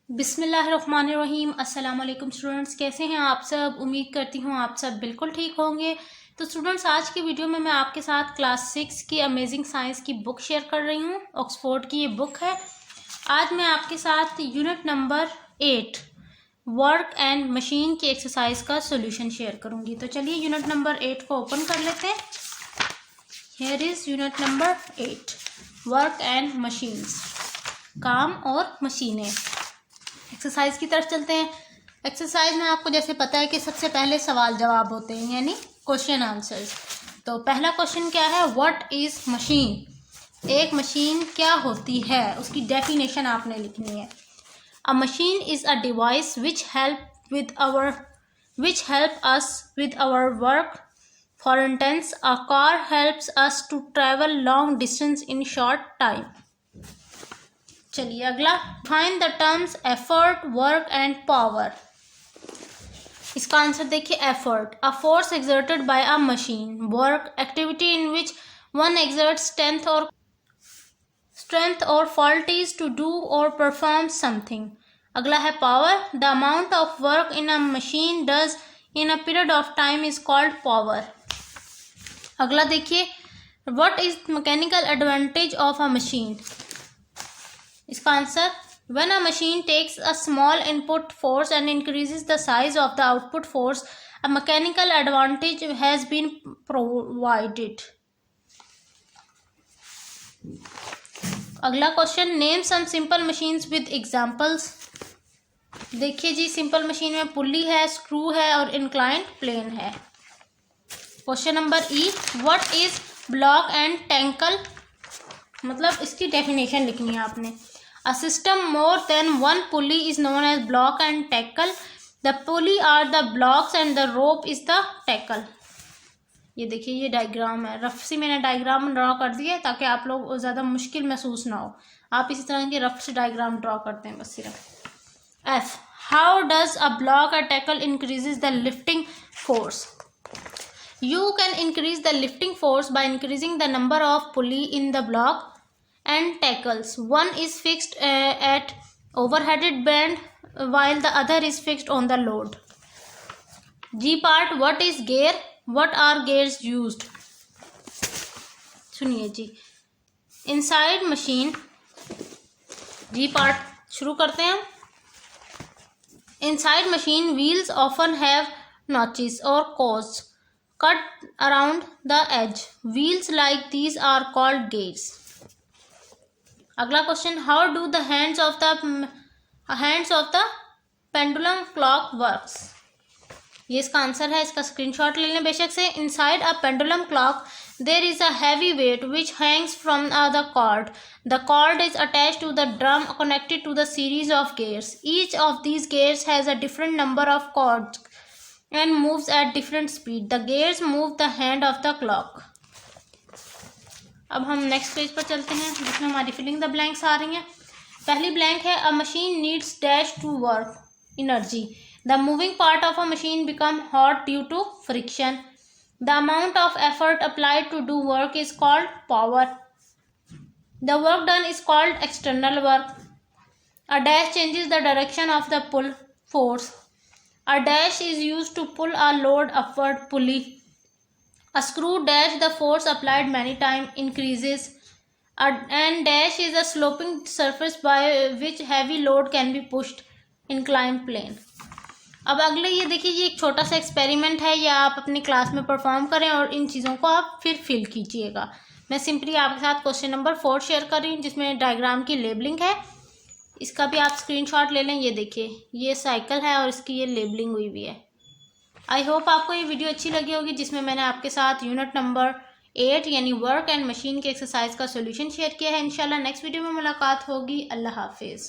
बिस्मिल्लाहिर्रहमानिर्रहीम। अस्सलाम वालेकुम स्टूडेंट्स, कैसे हैं आप सब। उम्मीद करती हूँ आप सब बिल्कुल ठीक होंगे। तो स्टूडेंट्स, आज की वीडियो में मैं आपके साथ क्लास 6 की अमेजिंग साइंस की बुक शेयर कर रही हूँ। ऑक्सफोर्ड की ये बुक है। आज मैं आपके साथ unit number 8 work and machine की एक्सरसाइज का सोल्यूशन शेयर करूँगी। तो चलिए यूनिट नंबर 8 को ओपन कर लेते हैं। Here is unit number 8 work and machines, काम और मशीनें। एक्सरसाइज की तरफ चलते हैं। एक्सरसाइज में आपको जैसे पता है कि सबसे पहले सवाल जवाब होते हैं, यानी क्वेश्चन आंसर्स। तो पहला क्वेश्चन क्या है, व्हाट इज मशीन। एक मशीन क्या होती है, उसकी डेफिनेशन आपने लिखनी है। A machine is a device which help us with our work. For instance, a car helps us to travel long distance in short time. चलिए अगला, find the terms effort, work and power. इसका answer देखिए, effort a force exerted by a machine. Work activity in which one exerts strength और faculties to do और perform something. अगला है power, the amount of work in a machine does in a period of time is called power. अगला देखिए, what is mechanical advantage of a machine. इसका answer, when a machine takes a small input force and increases the size of the output force, a mechanical advantage has been provided. अगला question, name some simple machines with examples. देखिए जी, simple machine में pulley है, screw है और inclined plane है। Question number E, what is block and tackle. मतलब इसकी डेफिनेशन लिखनी है आपने। A system more than one pulley is known as block and tackle. The pulley are the blocks and the rope is the tackle. ये देखिए, ये diagram है। Rough सी मैंने डायग्राम ड्रॉ कर दिया ताकि आप लोग ज़्यादा मुश्किल महसूस ना हो। आप इसी तरह के रफ से डायग्राम ड्रॉ करते हैं बस सिर्फ। F, how does a block or tackle increases the lifting force? You can increase the lifting force by increasing the number of pulley in the block and tackles. One is fixed at overheaded band while the other is fixed on the load. G part, what is gear? What are gears used? सुनिए जी, inside machine, G part शुरू करते हैं। Inside machine, wheels often have notches or cones cut around the edge. Wheels like these are called gears. अगला question, how do the hands of the pendulum clock works. ये इसका answer है। इसका screenshot ले लें बेशक से। Inside a pendulum clock there is a heavy weight which hangs from the cord. The cord is attached to the drum connected to the series of gears. Each of these gears has a different number of cords and moves at different speed. The gears move the hand of the clock. अब हम next page पर चलते हैं जिसमें हमारी filling the blanks आ रही हैं। पहली ब्लैंक है, a machine needs dash to work energy. The moving part of a machine become hot due to friction. The amount of effort applied to do work is called power. The work done is called external work. A dash changes the direction of the pull force. A dash is used to pull a load upward pulley. A screw dash, the force applied many times increases. And dash is a sloping surface by which heavy load can be pushed. Inclined plane. अब अगले ये देखिए, ये एक छोटा सा experiment है, या आप अपनी क्लास में परफॉर्म करें और इन चीज़ों को आप फिर फिल कीजिएगा। मैं सिंपली आपके साथ क्वेश्चन नंबर 4 शेयर कर रही हूँ जिसमें डायग्राम की लेबलिंग है। इसका भी आप स्क्रीनशॉट ले लें। ये देखिए, ये साइकिल है और इसकी ये लेबलिंग हुई भी है। आई होप आपको ये वीडियो अच्छी लगी होगी जिसमें मैंने आपके साथ यूनिट नंबर 8 यानी वर्क एंड मशीन के एक्सरसाइज का सोल्यूशन शेयर किया है। इंशाल्लाह नेक्स्ट वीडियो में मुलाकात होगी। अल्लाह हाफिज़।